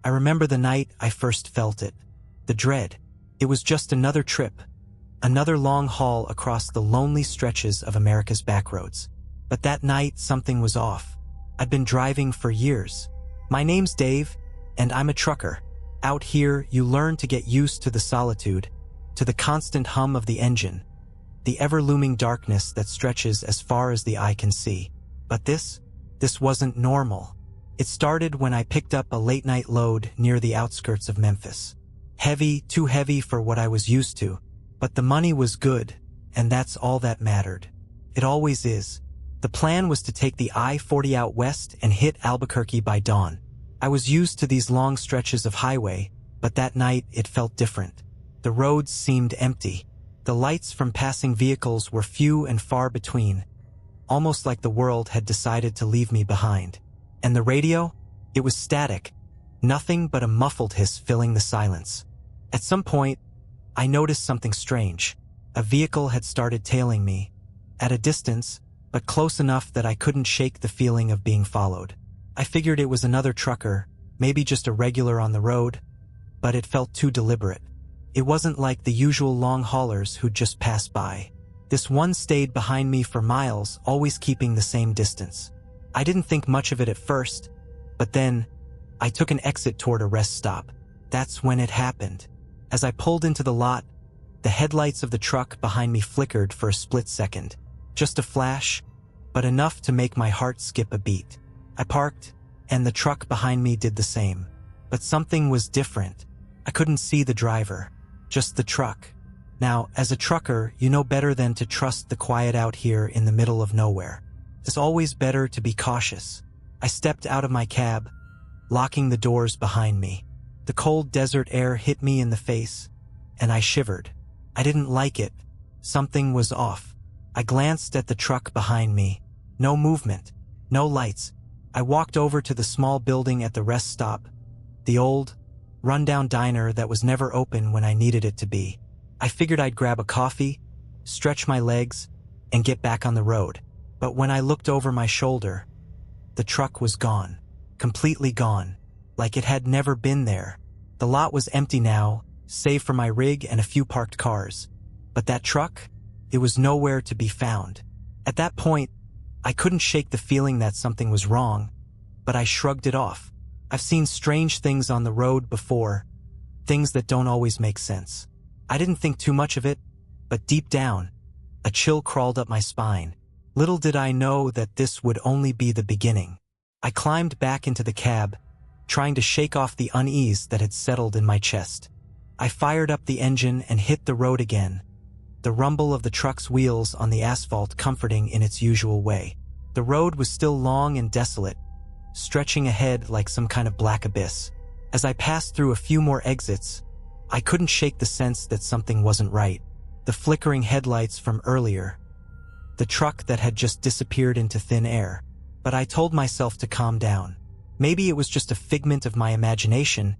I remember the night I first felt it. The dread. It was just another trip. Another long haul across the lonely stretches of America's backroads. But that night, something was off. I'd been driving for years. My name's Dave, and I'm a trucker. Out here, you learn to get used to the solitude, to the constant hum of the engine, the ever-looming darkness that stretches as far as the eye can see. But this wasn't normal. It started when I picked up a late-night load near the outskirts of Memphis. Heavy, too heavy for what I was used to, but the money was good, and that's all that mattered. It always is. The plan was to take the I-40 out west and hit Albuquerque by dawn. I was used to these long stretches of highway, but that night it felt different. The roads seemed empty. The lights from passing vehicles were few and far between, almost like the world had decided to leave me behind. And the radio? It was static, nothing but a muffled hiss filling the silence. At some point, I noticed something strange. A vehicle had started tailing me, at a distance, but close enough that I couldn't shake the feeling of being followed. I figured it was another trucker, maybe just a regular on the road, but it felt too deliberate. It wasn't like the usual long haulers who'd just pass by. This one stayed behind me for miles, always keeping the same distance. I didn't think much of it at first, but then I took an exit toward a rest stop. That's when it happened. As I pulled into the lot, the headlights of the truck behind me flickered for a split second. Just a flash, but enough to make my heart skip a beat. I parked, and the truck behind me did the same. But something was different. I couldn't see the driver, just the truck. Now, as a trucker, you know better than to trust the quiet out here in the middle of nowhere. It's always better to be cautious. I stepped out of my cab, locking the doors behind me. The cold desert air hit me in the face, and I shivered. I didn't like it. Something was off. I glanced at the truck behind me. No movement, no lights. I walked over to the small building at the rest stop, the old, rundown diner that was never open when I needed it to be. I figured I'd grab a coffee, stretch my legs, and get back on the road. But when I looked over my shoulder, the truck was gone. Completely gone. Like it had never been there. The lot was empty now, save for my rig and a few parked cars. But that truck? It was nowhere to be found. At that point, I couldn't shake the feeling that something was wrong, but I shrugged it off. I've seen strange things on the road before, things that don't always make sense. I didn't think too much of it, but deep down, a chill crawled up my spine. Little did I know that this would only be the beginning. I climbed back into the cab, trying to shake off the unease that had settled in my chest. I fired up the engine and hit the road again, the rumble of the truck's wheels on the asphalt comforting in its usual way. The road was still long and desolate, stretching ahead like some kind of black abyss. As I passed through a few more exits, I couldn't shake the sense that something wasn't right. The flickering headlights from earlier, the truck that had just disappeared into thin air. But I told myself to calm down. Maybe it was just a figment of my imagination,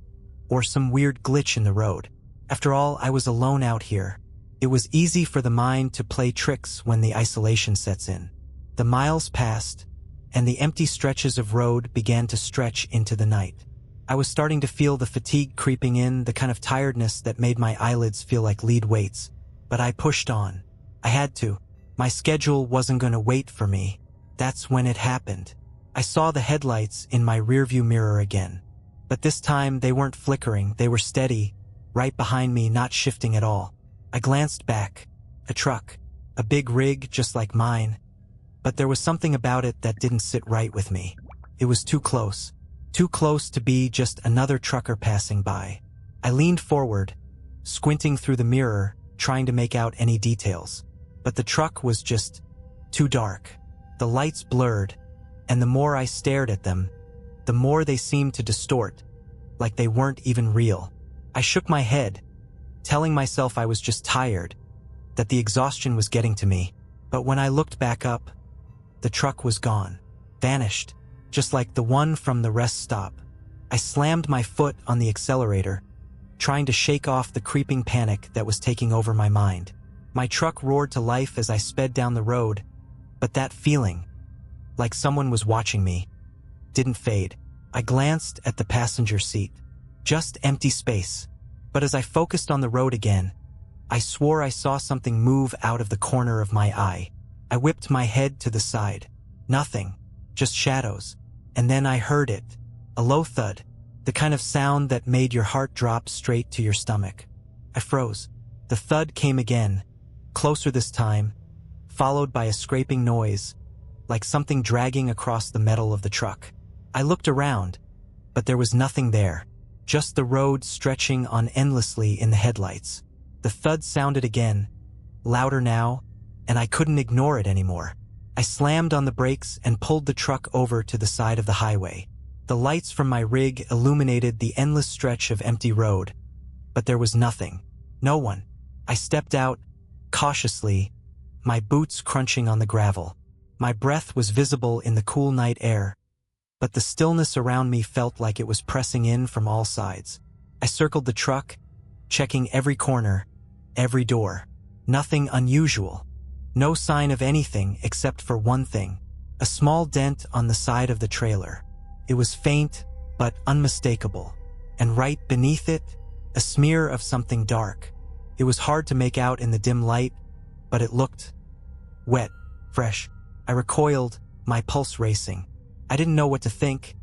or some weird glitch in the road. After all, I was alone out here. It was easy for the mind to play tricks when the isolation sets in. The miles passed, and the empty stretches of road began to stretch into the night. I was starting to feel the fatigue creeping in, the kind of tiredness that made my eyelids feel like lead weights. But I pushed on. I had to. My schedule wasn't going to wait for me. That's when it happened. I saw the headlights in my rearview mirror again. But this time they weren't flickering, they were steady, right behind me, not shifting at all. I glanced back. A truck. A big rig just like mine. But there was something about it that didn't sit right with me. It was too close. Too close to be just another trucker passing by. I leaned forward, squinting through the mirror, trying to make out any details. But the truck was just too dark. The lights blurred, and the more I stared at them, the more they seemed to distort, like they weren't even real. I shook my head, telling myself I was just tired, that the exhaustion was getting to me. But when I looked back up, the truck was gone, vanished, just like the one from the rest stop. I slammed my foot on the accelerator, trying to shake off the creeping panic that was taking over my mind. My truck roared to life as I sped down the road, but that feeling, like someone was watching me, didn't fade. I glanced at the passenger seat. just empty space. But as I focused on the road again, I swore I saw something move out of the corner of my eye. I whipped my head to the side. Nothing, just shadows. And then I heard it, a low thud, the kind of sound that made your heart drop straight to your stomach. I froze. The thud came again, closer this time, followed by a scraping noise, like something dragging across the metal of the truck. I looked around, but there was nothing there, just the road stretching on endlessly in the headlights. The thud sounded again, louder now, and I couldn't ignore it anymore. I slammed on the brakes and pulled the truck over to the side of the highway. The lights from my rig illuminated the endless stretch of empty road, but there was nothing. No one. I stepped out, cautiously, my boots crunching on the gravel. My breath was visible in the cool night air, but the stillness around me felt like it was pressing in from all sides. I circled the truck, checking every corner, every door. Nothing unusual. No sign of anything except for one thing, a small dent on the side of the trailer. It was faint, but unmistakable, and right beneath it, a smear of something dark. It was hard to make out in the dim light, but it looked wet, fresh. I recoiled, my pulse racing. I didn't know what to think,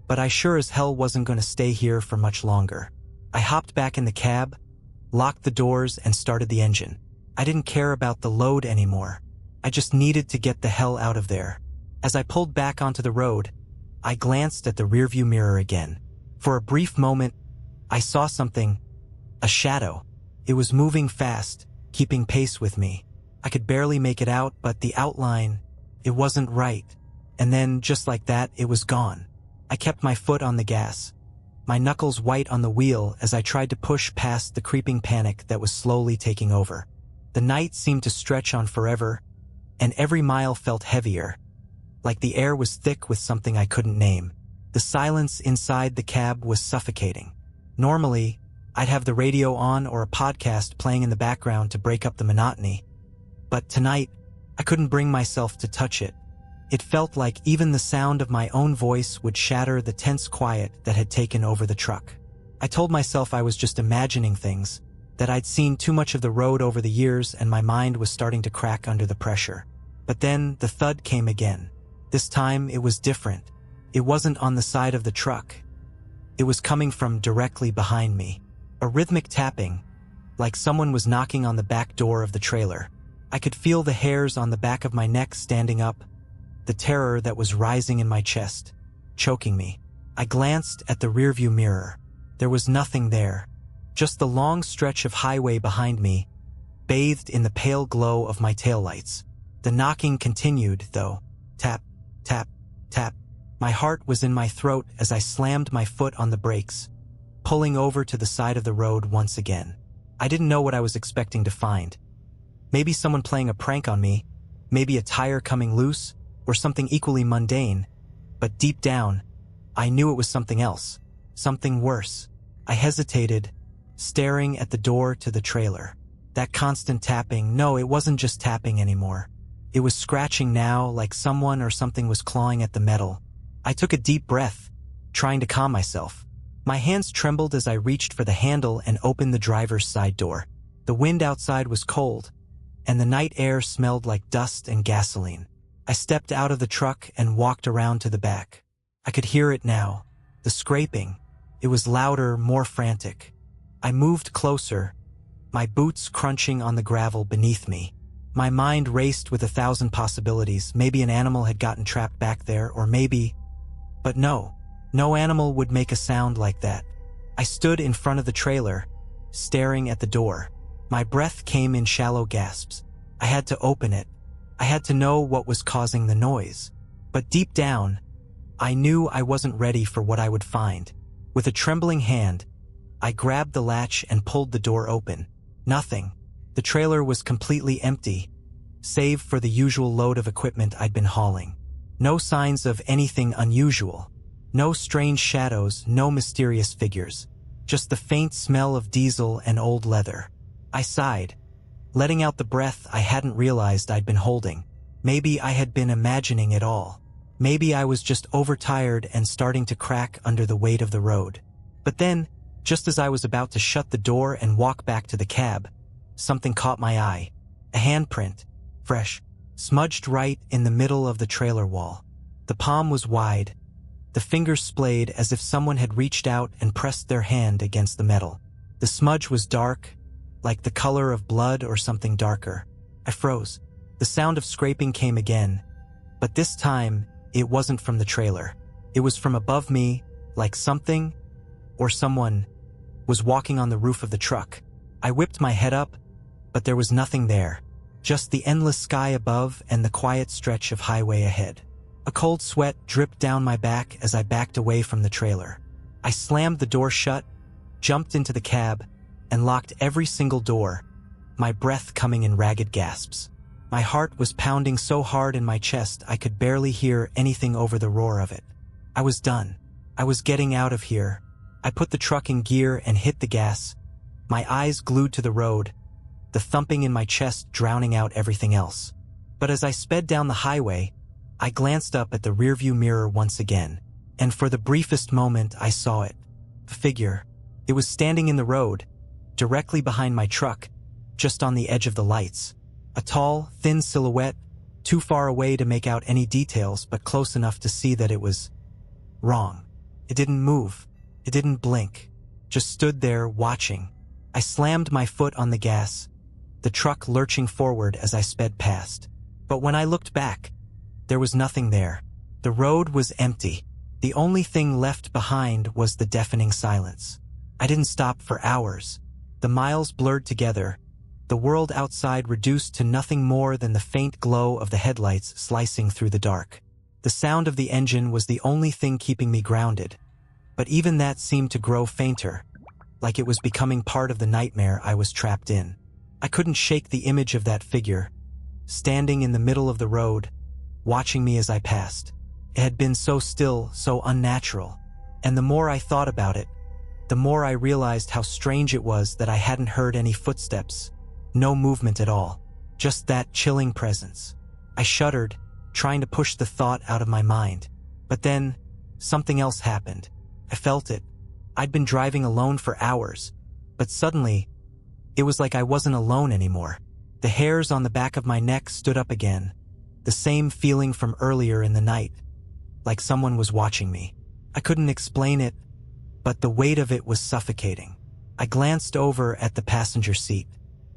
but I sure as hell wasn't going to stay here for much longer. I hopped back in the cab, locked the doors, and started the engine. I didn't care about the load anymore. I just needed to get the hell out of there. As I pulled back onto the road, I glanced at the rearview mirror again. For a brief moment, I saw something, a shadow. It was moving fast, keeping pace with me. I could barely make it out, but the outline, it wasn't right. And then, just like that, it was gone. I kept my foot on the gas, my knuckles white on the wheel as I tried to push past the creeping panic that was slowly taking over. The night seemed to stretch on forever, and every mile felt heavier, like the air was thick with something I couldn't name. The silence inside the cab was suffocating. Normally, I'd have the radio on or a podcast playing in the background to break up the monotony. But tonight, I couldn't bring myself to touch it. It felt like even the sound of my own voice would shatter the tense quiet that had taken over the truck. I told myself I was just imagining things, that I'd seen too much of the road over the years and my mind was starting to crack under the pressure. But then the thud came again. This time it was different. It wasn't on the side of the truck. It was coming from directly behind me. A rhythmic tapping, like someone was knocking on the back door of the trailer. I could feel the hairs on the back of my neck standing up, the terror that was rising in my chest, choking me. I glanced at the rearview mirror. There was nothing there. Just the long stretch of highway behind me, bathed in the pale glow of my taillights. The knocking continued, though. Tap, tap, tap. My heart was in my throat as I slammed my foot on the brakes, pulling over to the side of the road once again. I didn't know what I was expecting to find. Maybe someone playing a prank on me, maybe a tire coming loose, or something equally mundane. But deep down, I knew it was something else, something worse. I hesitated, staring at the door to the trailer. That constant tapping, no, it wasn't just tapping anymore. It was scratching now, like someone or something was clawing at the metal. I took a deep breath, trying to calm myself. My hands trembled as I reached for the handle and opened the driver's side door. The wind outside was cold, and the night air smelled like dust and gasoline. I stepped out of the truck and walked around to the back. I could hear it now, the scraping. It was louder, more frantic. I moved closer, my boots crunching on the gravel beneath me. My mind raced with 1,000 possibilities. Maybe an animal had gotten trapped back there, or maybe... But no animal would make a sound like that. I stood in front of the trailer, staring at the door. My breath came in shallow gasps. I had to open it. I had to know what was causing the noise. But deep down, I knew I wasn't ready for what I would find. With a trembling hand, I grabbed the latch and pulled the door open. Nothing. The trailer was completely empty, save for the usual load of equipment I'd been hauling. No signs of anything unusual. No strange shadows, no mysterious figures. Just the faint smell of diesel and old leather. I sighed, letting out the breath I hadn't realized I'd been holding. Maybe I had been imagining it all. Maybe I was just overtired and starting to crack under the weight of the road. But then, Just as I was about to shut the door and walk back to the cab, something caught my eye. A handprint, fresh, smudged right in the middle of the trailer wall. The palm was wide, the fingers splayed as if someone had reached out and pressed their hand against the metal. The smudge was dark, like the color of blood or something darker. I froze. The sound of scraping came again, but this time it wasn't from the trailer. It was from above me, like something or someone was walking on the roof of the truck. I whipped my head up, but there was nothing there. Just the endless sky above and the quiet stretch of highway ahead. A cold sweat dripped down my back as I backed away from the trailer. I slammed the door shut, jumped into the cab, and locked every single door, my breath coming in ragged gasps. My heart was pounding so hard in my chest I could barely hear anything over the roar of it. I was done. I was getting out of here. I put the truck in gear and hit the gas, my eyes glued to the road, the thumping in my chest drowning out everything else. But as I sped down the highway, I glanced up at the rearview mirror once again, and for the briefest moment I saw it. A figure. It was standing in the road, directly behind my truck, just on the edge of the lights. A tall, thin silhouette, too far away to make out any details but close enough to see that it was wrong. It didn't move. It didn't blink. Just stood there, watching. I slammed my foot on the gas, the truck lurching forward as I sped past. But when I looked back, there was nothing there. The road was empty. The only thing left behind was the deafening silence. I didn't stop for hours. The miles blurred together, the world outside reduced to nothing more than the faint glow of the headlights slicing through the dark. The sound of the engine was the only thing keeping me grounded, but even that seemed to grow fainter, like it was becoming part of the nightmare I was trapped in. I couldn't shake the image of that figure, standing in the middle of the road, watching me as I passed. It had been so still, so unnatural, and the more I thought about it, the more I realized how strange it was that I hadn't heard any footsteps, no movement at all, just that chilling presence. I shuddered, trying to push the thought out of my mind. But then, something else happened. I felt it. I'd been driving alone for hours, but suddenly, it was like I wasn't alone anymore. The hairs on the back of my neck stood up again, the same feeling from earlier in the night, like someone was watching me. I couldn't explain it, but the weight of it was suffocating. I glanced over at the passenger seat.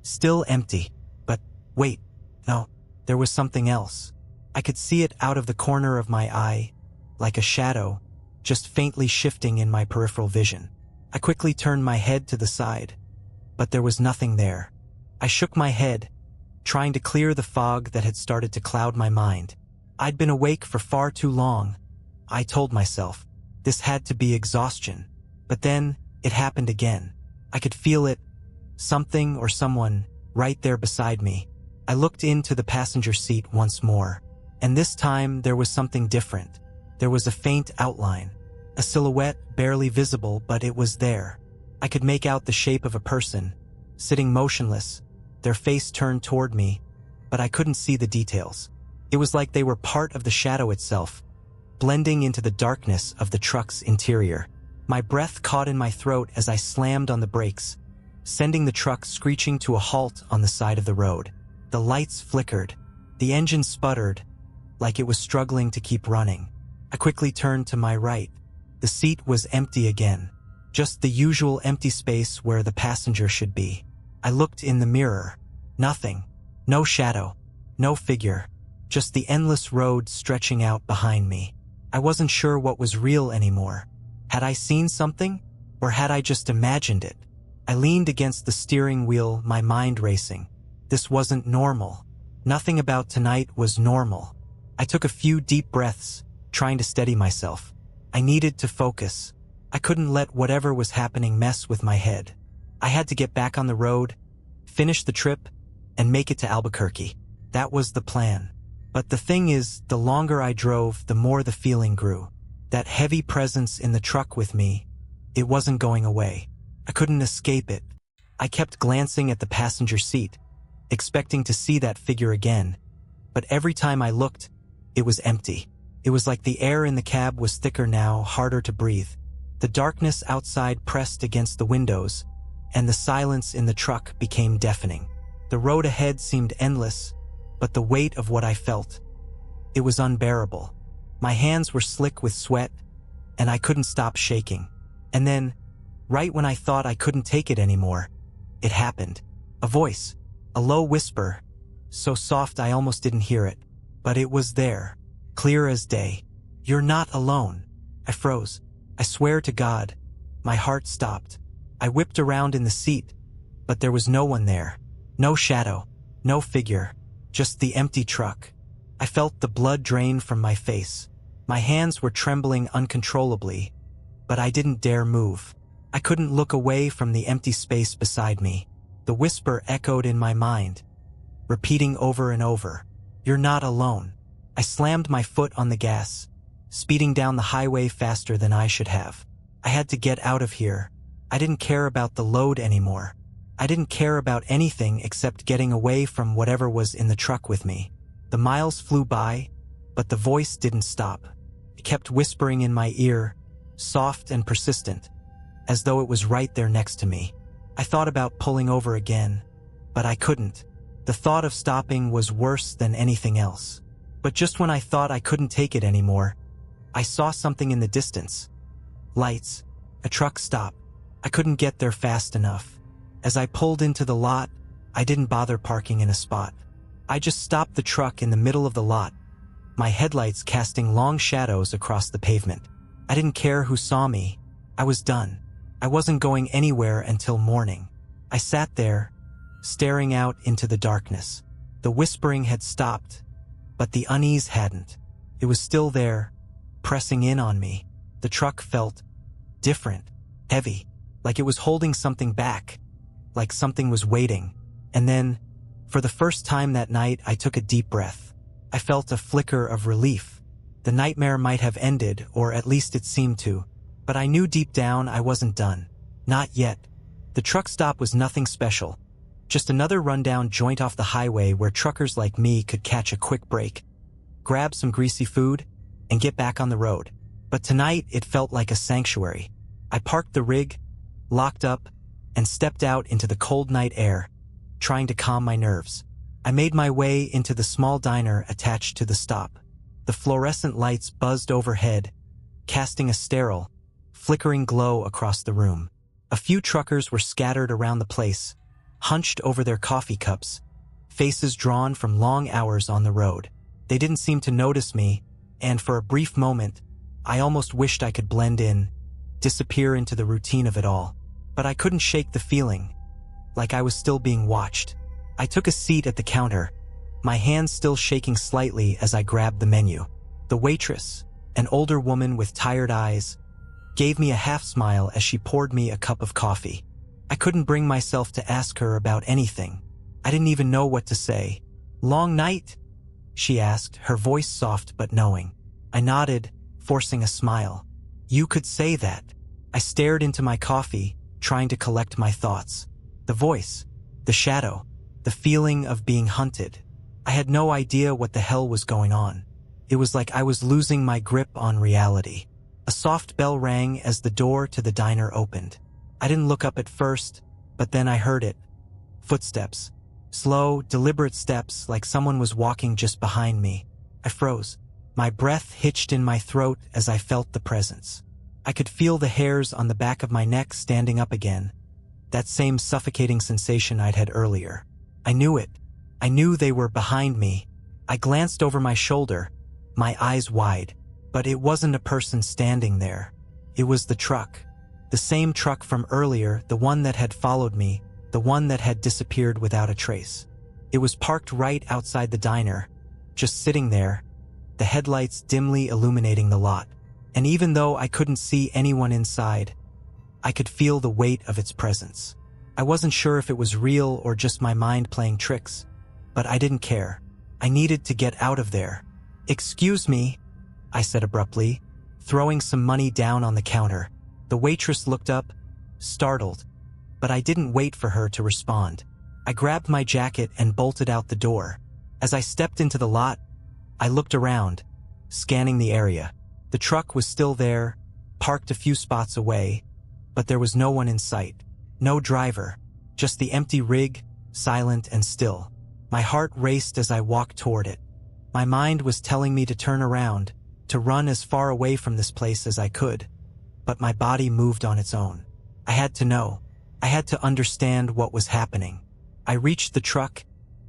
Still empty, but wait, no, there was something else. I could see it out of the corner of my eye, like a shadow, just faintly shifting in my peripheral vision. I quickly turned my head to the side, but there was nothing there. I shook my head, trying to clear the fog that had started to cloud my mind. I'd been awake for far too long. I told myself, this had to be exhaustion. But then, it happened again. I could feel it, something or someone, right there beside me. I looked into the passenger seat once more, and this time there was something different. There was a faint outline, a silhouette barely visible, but it was there. I could make out the shape of a person, sitting motionless, their face turned toward me, but I couldn't see the details. It was like they were part of the shadow itself, blending into the darkness of the truck's interior. My breath caught in my throat as I slammed on the brakes, sending the truck screeching to a halt on the side of the road. The lights flickered. The engine sputtered, like it was struggling to keep running. I quickly turned to my right. The seat was empty again, just the usual empty space where the passenger should be. I looked in the mirror. Nothing. No shadow. No figure. Just the endless road stretching out behind me. I wasn't sure what was real anymore. Had I seen something, or had I just imagined it? I leaned against the steering wheel, my mind racing. This wasn't normal. Nothing about tonight was normal. I took a few deep breaths, trying to steady myself. I needed to focus. I couldn't let whatever was happening mess with my head. I had to get back on the road, finish the trip, and make it to Albuquerque. That was the plan. But the thing is, the longer I drove, the more the feeling grew. That heavy presence in the truck with me, it wasn't going away. I couldn't escape it. I kept glancing at the passenger seat, expecting to see that figure again. But every time I looked, it was empty. It was like the air in the cab was thicker now, harder to breathe. The darkness outside pressed against the windows, and the silence in the truck became deafening. The road ahead seemed endless, but the weight of what I felt, it was unbearable. My hands were slick with sweat, and I couldn't stop shaking. And then, right when I thought I couldn't take it anymore, it happened. A voice, a low whisper, so soft I almost didn't hear it, but it was there, clear as day. "You're not alone." I froze. I swear to God. My heart stopped. I whipped around in the seat, but there was no one there. No shadow, no figure, just the empty truck. I felt the blood drain from my face. My hands were trembling uncontrollably, but I didn't dare move. I couldn't look away from the empty space beside me. The whisper echoed in my mind, repeating over and over, "You're not alone." I slammed my foot on the gas, speeding down the highway faster than I should have. I had to get out of here. I didn't care about the load anymore. I didn't care about anything except getting away from whatever was in the truck with me. The miles flew by, but the voice didn't stop. It kept whispering in my ear, soft and persistent, as though it was right there next to me. I thought about pulling over again, but I couldn't. The thought of stopping was worse than anything else. But just when I thought I couldn't take it anymore, I saw something in the distance. Lights. A truck stop. I couldn't get there fast enough. As I pulled into the lot, I didn't bother parking in a spot. I just stopped the truck in the middle of the lot, my headlights casting long shadows across the pavement. I didn't care who saw me. I was done. I wasn't going anywhere until morning. I sat there, staring out into the darkness. The whispering had stopped, but the unease hadn't. It was still there, pressing in on me. The truck felt different, heavy, like it was holding something back, like something was waiting. And then, for the first time that night, I took a deep breath. I felt a flicker of relief. The nightmare might have ended, or at least it seemed to, but I knew deep down I wasn't done. Not yet. The truck stop was nothing special. Just another rundown joint off the highway where truckers like me could catch a quick break, grab some greasy food, and get back on the road. But tonight it felt like a sanctuary. I parked the rig, locked up, and stepped out into the cold night air, trying to calm my nerves. I made my way into the small diner attached to the stop. The fluorescent lights buzzed overhead, casting a sterile, flickering glow across the room. A few truckers were scattered around the place, hunched over their coffee cups, faces drawn from long hours on the road. They didn't seem to notice me, and for a brief moment, I almost wished I could blend in, disappear into the routine of it all. But I couldn't shake the feeling, like I was still being watched. I took a seat at the counter, my hands still shaking slightly as I grabbed the menu. The waitress, an older woman with tired eyes, gave me a half smile as she poured me a cup of coffee. I couldn't bring myself to ask her about anything. I didn't even know what to say. "Long night?" she asked, her voice soft but knowing. I nodded, forcing a smile. "You could say that." I stared into my coffee, trying to collect my thoughts. The voice, the shadow, the feeling of being hunted. I had no idea what the hell was going on. It was like I was losing my grip on reality. A soft bell rang as the door to the diner opened. I didn't look up at first, but then I heard it. Footsteps. Slow, deliberate steps, like someone was walking just behind me. I froze. My breath hitched in my throat as I felt the presence. I could feel the hairs on the back of my neck standing up again. That same suffocating sensation I'd had earlier. I knew it. I knew they were behind me. I glanced over my shoulder, my eyes wide. But it wasn't a person standing there. It was the truck. The same truck from earlier, the one that had followed me, the one that had disappeared without a trace. It was parked right outside the diner, just sitting there, the headlights dimly illuminating the lot. And even though I couldn't see anyone inside, I could feel the weight of its presence. I wasn't sure if it was real or just my mind playing tricks, but I didn't care. I needed to get out of there. "Excuse me," I said abruptly, throwing some money down on the counter. The waitress looked up, startled, but I didn't wait for her to respond. I grabbed my jacket and bolted out the door. As I stepped into the lot, I looked around, scanning the area. The truck was still there, parked a few spots away, but there was no one in sight. No driver, just the empty rig, silent and still. My heart raced as I walked toward it. My mind was telling me to turn around, to run as far away from this place as I could. But my body moved on its own. I had to know. I had to understand what was happening. I reached the truck,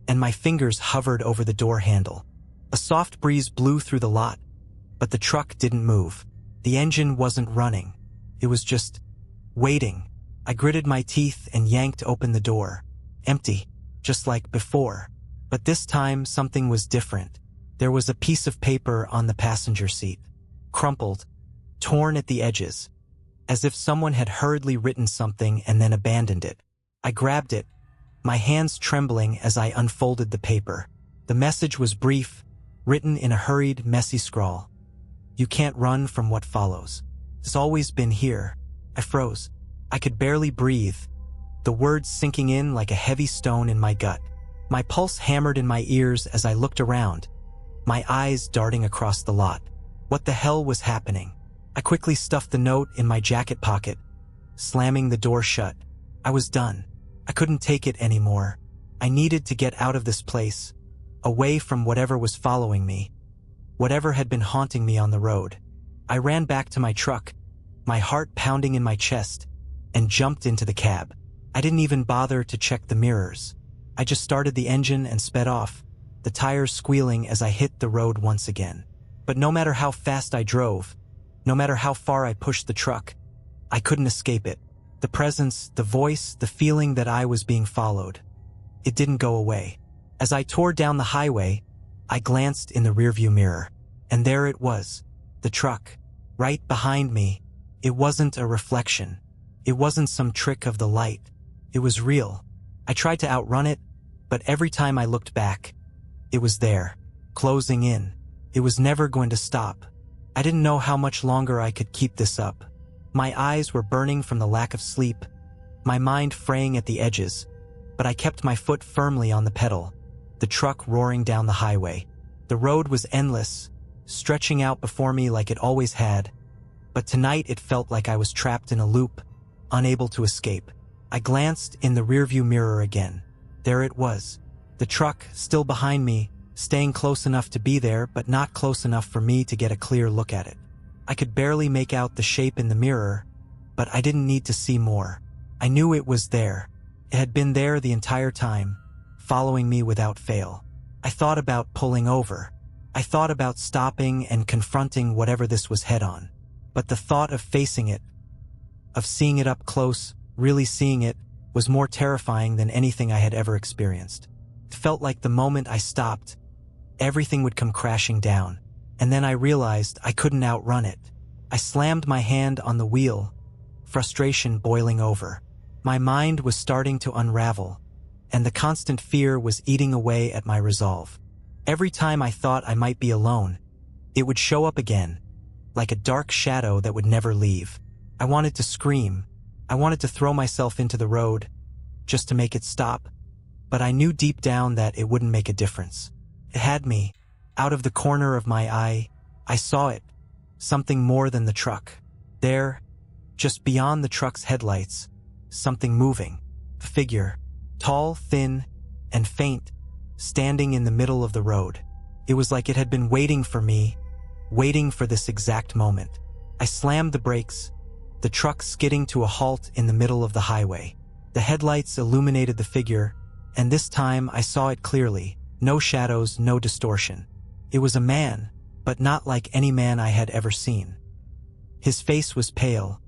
and my fingers hovered over the door handle. A soft breeze blew through the lot, but the truck didn't move. The engine wasn't running. It was just waiting. I gritted my teeth and yanked open the door. Empty, just like before. But this time something was different. There was a piece of paper on the passenger seat, crumpled, torn at the edges, as if someone had hurriedly written something and then abandoned it. I grabbed it, my hands trembling as I unfolded the paper. The message was brief, written in a hurried, messy scrawl. "You can't run from what follows. It's always been here." I froze. I could barely breathe, the words sinking in like a heavy stone in my gut. My pulse hammered in my ears as I looked around, my eyes darting across the lot. What the hell was happening? I quickly stuffed the note in my jacket pocket, slamming the door shut. I was done. I couldn't take it anymore. I needed to get out of this place, away from whatever was following me, whatever had been haunting me on the road. I ran back to my truck, my heart pounding in my chest, and jumped into the cab. I didn't even bother to check the mirrors. I just started the engine and sped off, the tires squealing as I hit the road once again. But no matter how fast I drove, no matter how far I pushed the truck, I couldn't escape it. The presence, the voice, the feeling that I was being followed. It didn't go away. As I tore down the highway, I glanced in the rearview mirror, and there it was, the truck, right behind me. It wasn't a reflection. It wasn't some trick of the light. It was real. I tried to outrun it, but every time I looked back, it was there, closing in. It was never going to stop. I didn't know how much longer I could keep this up. My eyes were burning from the lack of sleep, my mind fraying at the edges, but I kept my foot firmly on the pedal, the truck roaring down the highway. The road was endless, stretching out before me like it always had, but tonight it felt like I was trapped in a loop, unable to escape. I glanced in the rearview mirror again. There it was, the truck still behind me, staying close enough to be there but not close enough for me to get a clear look at it. I could barely make out the shape in the mirror, but I didn't need to see more. I knew it was there. It had been there the entire time, following me without fail. I thought about pulling over. I thought about stopping and confronting whatever this was head-on. But the thought of facing it, of seeing it up close, really seeing it, was more terrifying than anything I had ever experienced. It felt like the moment I stopped, everything would come crashing down. And then I realized I couldn't outrun it. I slammed my hand on the wheel, frustration boiling over. My mind was starting to unravel, and the constant fear was eating away at my resolve. Every time I thought I might be alone, it would show up again, like a dark shadow that would never leave. I wanted to scream. I wanted to throw myself into the road, just to make it stop, but I knew deep down that it wouldn't make a difference. It had me. Out of the corner of my eye, I saw it, something more than the truck. There, just beyond the truck's headlights, something moving. A figure, tall, thin, and faint, standing in the middle of the road. It was like it had been waiting for me, waiting for this exact moment. I slammed the brakes, the truck skidding to a halt in the middle of the highway. The headlights illuminated the figure, and this time I saw it clearly. No shadows, no distortion. It was a man, but not like any man I had ever seen. His face was pale,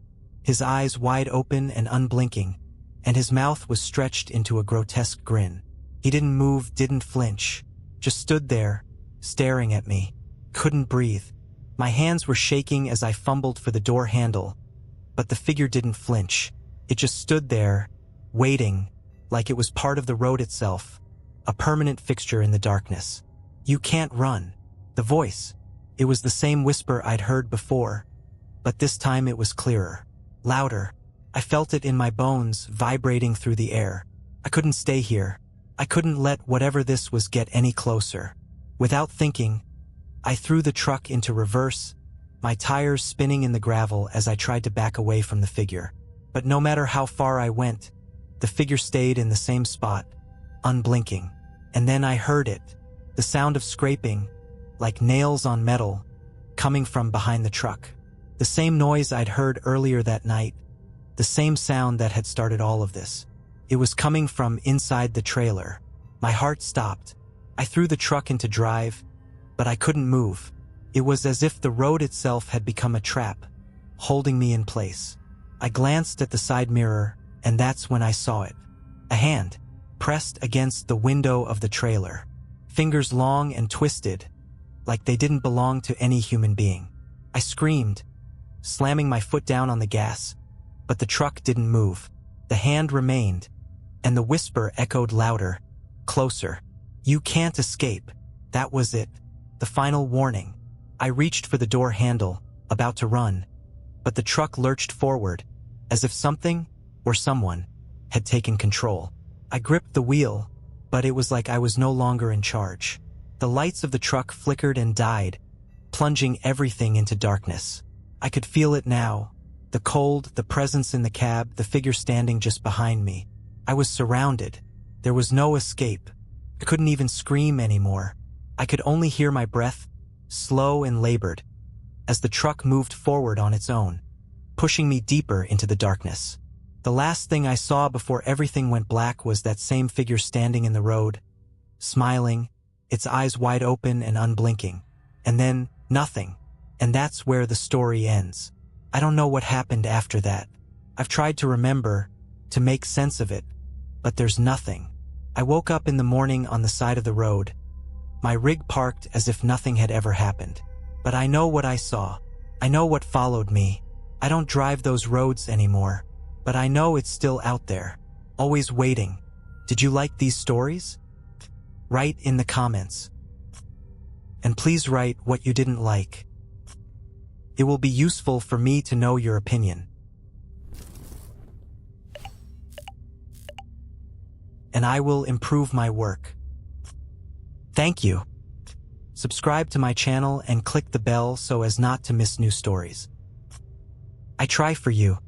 his eyes wide open and unblinking, and his mouth was stretched into a grotesque grin. He didn't move, didn't flinch, just stood there, staring at me. Couldn't breathe. My hands were shaking as I fumbled for the door handle, but the figure didn't flinch. It just stood there, waiting, like it was part of the road itself, a permanent fixture in the darkness. "You can't run." The voice. It was the same whisper I'd heard before, but this time it was clearer, louder. I felt it in my bones, vibrating through the air. I couldn't stay here. I couldn't let whatever this was get any closer. Without thinking, I threw the truck into reverse, my tires spinning in the gravel as I tried to back away from the figure. But no matter how far I went, the figure stayed in the same spot, unblinking. And then I heard it, the sound of scraping, like nails on metal, coming from behind the truck. The same noise I'd heard earlier that night, the same sound that had started all of this. It was coming from inside the trailer. My heart stopped. I threw the truck into drive, but I couldn't move. It was as if the road itself had become a trap, holding me in place. I glanced at the side mirror, and that's when I saw it. A hand, pressed against the window of the trailer. Fingers long and twisted, like they didn't belong to any human being. I screamed, slamming my foot down on the gas, but the truck didn't move. The hand remained, and the whisper echoed louder, closer. "You can't escape." That was it, the final warning. I reached for the door handle, about to run, but the truck lurched forward, as if something, or someone, had taken control. I gripped the wheel, but it was like I was no longer in charge. The lights of the truck flickered and died, plunging everything into darkness. I could feel it now, the cold, the presence in the cab, the figure standing just behind me. I was surrounded. There was no escape. I couldn't even scream anymore. I could only hear my breath, slow and labored, as the truck moved forward on its own, pushing me deeper into the darkness. The last thing I saw before everything went black was that same figure standing in the road, smiling, its eyes wide open and unblinking. And then, nothing. And that's where the story ends. I don't know what happened after that. I've tried to remember, to make sense of it, but there's nothing. I woke up in the morning on the side of the road, my rig parked as if nothing had ever happened. But I know what I saw. I know what followed me. I don't drive those roads anymore, but I know it's still out there, always waiting. Did you like these stories? Write in the comments. And please write what you didn't like. It will be useful for me to know your opinion. And I will improve my work. Thank you. Subscribe to my channel and click the bell so as not to miss new stories. I try for you.